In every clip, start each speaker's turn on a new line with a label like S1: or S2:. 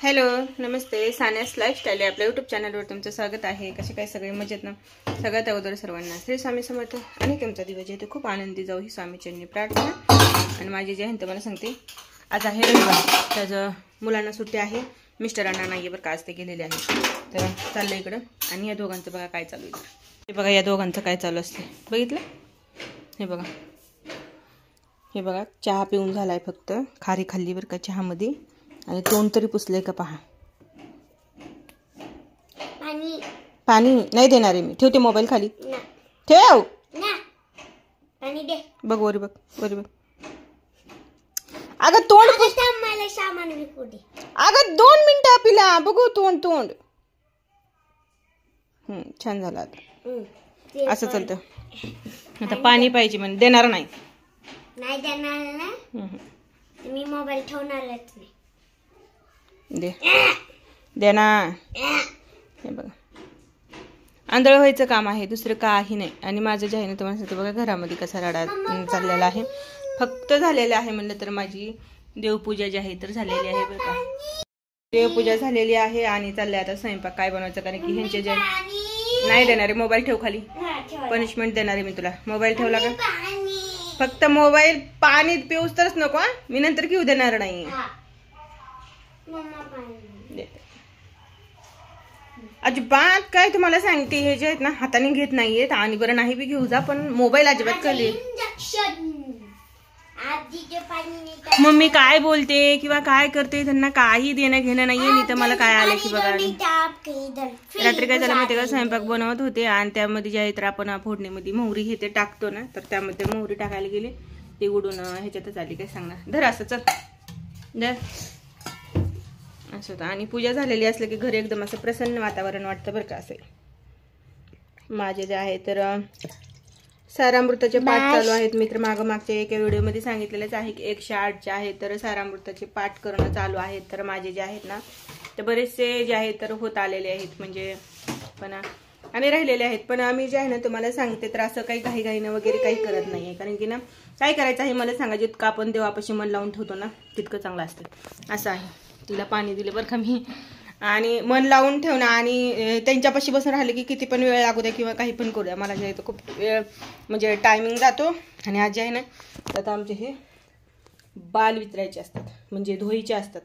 S1: Hello नमस्ते, सान्यास lifestyle या आपल्या YouTube चॅनलवर तुमचं स्वागत आहे. कसे काय सगळे मजेत ना? सगळ्यात अगोदर सर्वांना श्री स्वामी समर्थ आणि तुमचा दिवस आहे ते खूप आनंदी जाऊ ही स्वामीचरणी प्रार्थना. आणि माझी जे आहे ते मला सांगते, आज आहे रविवार, त्याचं मुलांना सुट्टी आहे, मिस्टरांना नाही बरं का, आज ते गेलेले आहे. तर चाललं इकडं. आणि या दोघांचं बघा काय चालू आहे. हे बघा या दोघांचं काय चालू असते बघितलं. हे बघा चहा पिऊन झालाय, फक्त खारी खाल्ली बरं का चहामध्ये, आणि तोंड तरी पुसलंय का पहा. पाणी नाही देणार आहे मी. ठेवते मोबाईल खाली, ठेव. बघ वरी बघ, वरी बघ. अगं तोंड अगं 2 मिनिटं पिला बघू तोंड तोंड. छान झालं. आता असं चालतं. आता पाणी पाहिजे म्हणे, देणार नाही.
S2: नाही देणार ना मी मोबाईल ठेवणारच नाही.
S1: दे ना. हे बघा आंधळ व्हायचं काम आहे, दुसरं काही नाही. आणि माझं जे आहे ना तुम्हाला सांगते बघा, घरामध्ये कसा राडा चाललेला आहे. फक्त झालेलं आहे म्हणलं तर माझी देवपूजा जी आहे तर झालेली आहे बरं का. देवपूजा झालेली आहे आणि चाललंय आता स्वयंपाक काय बनवायचं, कारण की ह्यांचे जे नाही देणार आहे. मोबाईल ठेव खाली, पनिशमेंट देणार आहे मी तुला. मोबाईल ठेवला का फक्त मोबाईल पाणी पिऊस तरच नको, मी नंतर घेऊ देणार नाही. अजिबात काय तुम्हाला सांगते, हे जे आहेत ना हाताने घेत नाहीयेत. आणि बरं नाही बी घेऊ जा, पण मोबाईल अजिबात खाली. मम्मी काय बोलते किंवा काय करते त्यांना काही देणं घेणं नाहीये. नाही तर मला काय आलं की बघा, रात्री काय झालं माहिती का, स्वयंपाक बनवत होते आणि त्यामध्ये जे आहे तर आपण फोडणीमध्ये मोहरी हे ते टाकतो ना, तर त्यामध्ये मोहरी टाकायला गेली, ते उडून ह्याच्यातच आली. काय सांगणार, धर असं चल धर असं होतं. आणि पूजा झालेली असलं की घरी एकदम असं प्रसन्न वातावरण वाटतं बरं का. असे माझे जे आहे तर सारामृताचे पाठ चालू आहेत. मी तर मागच्या एका व्हिडिओमध्ये सांगितलेलंच आहे की 108 जे आहे तर सारामृताचे पाठ करणं चालू आहेत. तर माझे जे आहेत ना ते बरेचसे जे आहेत तर होत आलेले आहेत, म्हणजे पण आणि राहिलेले आहेत. पण आम्ही जे आहे ना तुम्हाला सांगते तर असं काही घाईघाईनं वगैरे काही करत नाहीये, कारण की ना काय करायचं आहे मला सांगा, जितकं आपण देवापाशी मन लावून ठेवतो ना तितकं चांगलं असतं. असं आहे. तिला पाणी दिले बरं का मी, आणि मन लावून ठेवणं आणि त्यांच्यापाशी बसून राहिले की किती पण वेळ लागू द्या किंवा काही पण करू द्या, मला जे आहे तर खूप वेळ म्हणजे टायमिंग जातो. आणि आज जे आहे ना आता आमचे हे बाल विचरायचे असतात, म्हणजे धुवायचे असतात.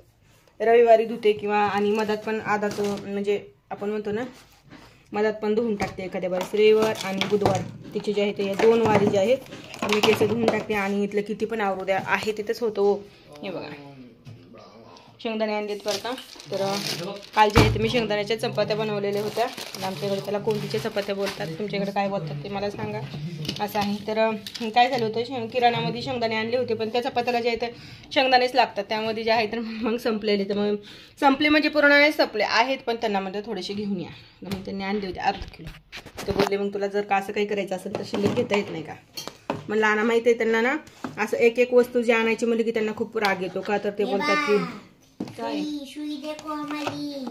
S1: रविवारी धुते किंवा आणि मधात पण आधाच, म्हणजे आपण म्हणतो ना मधात पण धुवून टाकते एखाद्या वेळेस. रविवार आणि बुधवार तिचे जे आहे ते 2 वारी जे आहेत मी केस धुवून टाकते. आणि इथलं किती पण आवरू द्या आहे तिथंच होतो. हे बघा शेंगदाणे आणलेत बरं का. तर काल जे आहे मी शेंगदाण्याच्या चपात्या बनवलेल्या होत्या. आमच्याकडे त्याला कोणतीच्या चपात्या बोलतात, तुमच्याकडे काय बोलतात ते मला सांगा. असं आहे. तर काय झालं होतं, किराणामध्ये शेंगदाणे आणले होते, पण त्या चपात्याला जे आहे तर शेंगदाणेच लागतात. त्यामध्ये जे आहे तर मग संपलेले, तर मग संपले म्हणजे पूर्ण नाही संपले आहेत, पण त्यांना मध्ये थोडेसे घेऊन या. मग त्यांनी आणले होते अर्धा किलो. ते बोलले मग तुला जर का असं काही करायचं असेल तर शिल्लक घेता येत नाही का. म्हणलं आणा. माहिती आहे त्यांना ना असं एक वस्तू जी आणायची म्हणजे की त्यांना खूप राग येतो का, तर ते बोलतात की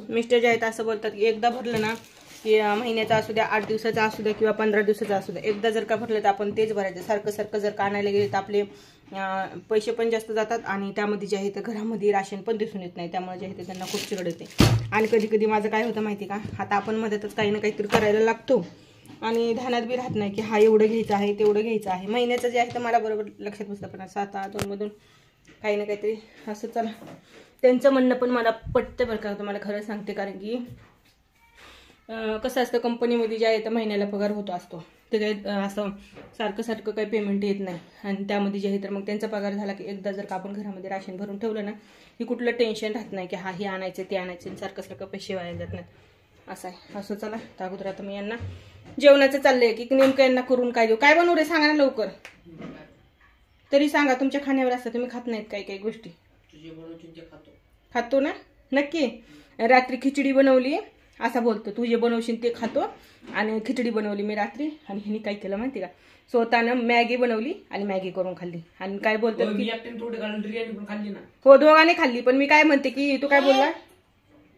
S1: मिस्टर जे आहेत असं बोलतात की एकदा भरलं ना की महिन्याचा असू द्या, 8 दिवसाचा असू द्या किंवा 15 दिवसाचा असू द्या, एकदा जर का भरलं तर आपण तेच भरायचं. सारखं जर का आणायला गेले तर आपले पैसे पण जास्त जातात आणि त्यामध्ये जे आहे तर घरामध्ये राशन पण दिसून येत नाही. त्यामुळे जे आहे ते त्यांना खूप चिरड येते. आणि कधी माझं काय होतं माहिती का, आता आपण मध्येच काही ना काहीतरी करायला लागतो आणि ध्यानात बी राहत नाही की हा एवढं घ्यायचं आहे तेवढं घ्यायचं आहे. महिन्याचं जे आहे तर मला बरोबर लक्षात बसतं, पण 7-8 मधून काही ना काहीतरी असं चला. त्यांचं म्हणणं पण मला पटतं बरं का, तुम्हाला खरं सांगते. कारण की कसं असतं, कंपनीमध्ये जे आहे तर महिन्याला पगार होतो असतो, ते काही असं सारखं काही पेमेंट येत नाही. आणि त्यामध्ये जे आहे तर मग त्यांचा पगार झाला की एकदा जर का आपण घरामध्ये राशन भरून ठेवलं ना की कुठलं टेन्शन राहत नाही की हा हे आणायचं ते आणायचं, सारखं पैसे वाया जात नाहीत. असं आहे. असं चला तर अगोदर आता मी यांना जेवणाचं चाललंय की नेमकं यांना करून काय देऊ, काय बनवू रे सांगा ना लवकर. तरी सांगा, तुमच्या खाण्यावर असतं, तुम्ही खात नाहीत काही गोष्टी. खातो ना नक्की. रात्री खिचडी बनवली असा बोलतो, तू जे बनवशील ते खातो. आणि खिचडी बनवली मी रात्री. आणि ह्यानी काय केलं माहिती का, स्वतःनं मॅगी बनवली आणि मॅगी करून खाल्ली. आणि काय बोलतात हो दोघांनी खाल्ली. पण मी काय म्हणते की तू काय बोलला,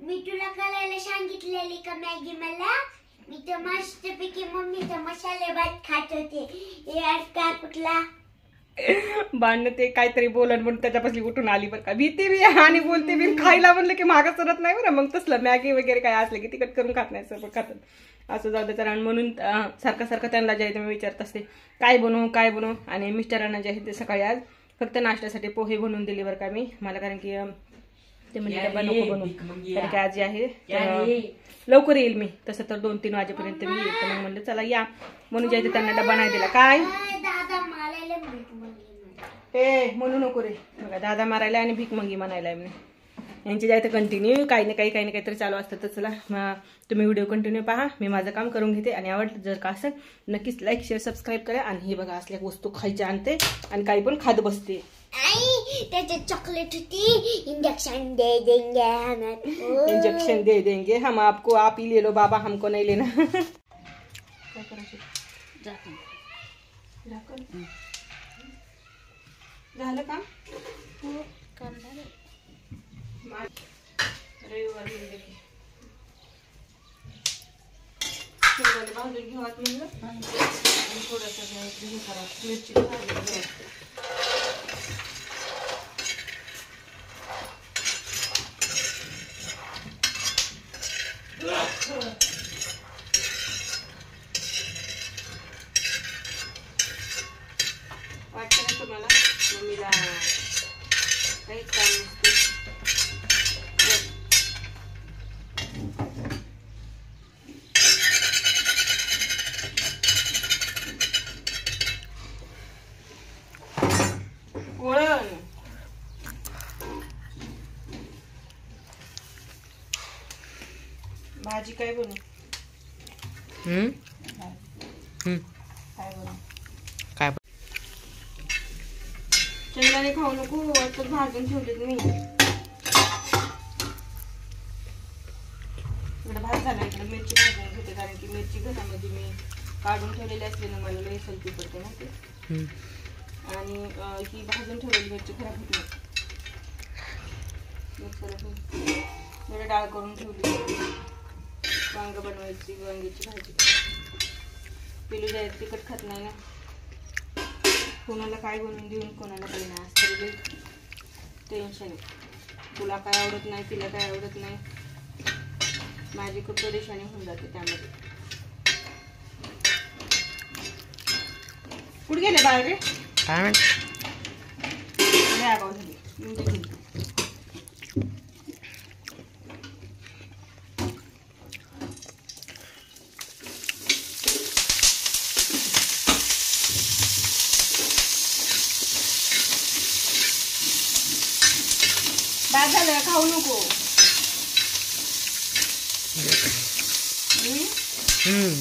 S2: मी तुला करायला सांगितलेली का मॅगी मला, मी तर मस्तपैकी मम्मीचा मसाले भात खात होते. यार का कुठला
S1: भांडणं ते काहीतरी बोलन म्हणून त्याच्यापासून उठून आली बरं का. भीती बी आणि बोलते बी. खायला म्हणलं की मागं सरत नाही बरं. मग तसलं मॅगी वगैरे काय असलं की तिकट करून खात नाही, सर्व खातात. असं जाऊ द्याचं. आणि म्हणून सारखं सारखं त्यांना जे आहे ते मी विचारत असते काय बनवू. आणि मिस्टरांना जे आहे ते सकाळी आज फक्त नाश्त्यासाठी पोहे बनवून दिले बरं का मी. मला कारण की ते म्हणजे डबा नको बनवू, कारण की आज जे आहे लवकर येईल मी. तसं तर 2-3 वाजेपर्यंत मी येईल. तर मग म्हणलं चला या म्हणून जे आहे ते त्यांना डबा नाही दिला. काय ए म्हणू नको रे. बघा दादा मारायला आणि भीक मंगी म्हणायला मी. यांची जे आहे ते कंटिन्यू काही ना काहीतरी चालू असतं. तर चला तुम्ही व्हिडिओ कंटिन्यू पहा. मी माझं काम करून घेते. आणि आवडलं जर का असेल नक्कीच लाईक शेअर सबस्क्राईब करा. आणि हे बघा असल्या वस्तू खायच्या आणते आणि काही पण खात बसते.
S2: त्याचे चॉकलेट होती. इंजेक्शन दे देंगे हमें.
S1: इंजेक्शन दे देंगे हम आपको. आप ही ले लो बाबा, हमको नहीं लेना. काय करायचं झालं काम.
S2: काम झालं.
S1: रविवार भाजून घेवात म्हणलं आणि थोडंसं हे करा मिरची वाटतं ना तुम्हाला मम्मीला काहीच काम नसते. भाजी काय बनवू. काय बनवू
S3: काय
S1: चंद्राने खाऊ नको. वाटत भाजून ठेवलेत मी. इकडे भात झाला. इकडे मिरची भाजून घेते कारण की मिरची घरामध्ये मी काढून ठेवलेली असले ना मला लई सलती पडते ना ते. आणि ही भाजून ठेवलेली मिरची खराब होत नाही. मिक्सर डाळ करून ठेवली. वांग बनवायची, वांग्याची भाजी. पिलू जाय तिखट खात नाही ना. कोणाला काय बनवून देऊन कोणाला काही नाही असं टेन्शन आहे. तुला काय आवडत नाही, तिला काय आवडत नाही. माझी खूप परेशानी होऊन जाते त्यामध्ये. कुठे गेले बाहेर रे.
S3: काय माहिती.
S1: बाद झालं खाऊ नको.
S3: हम्म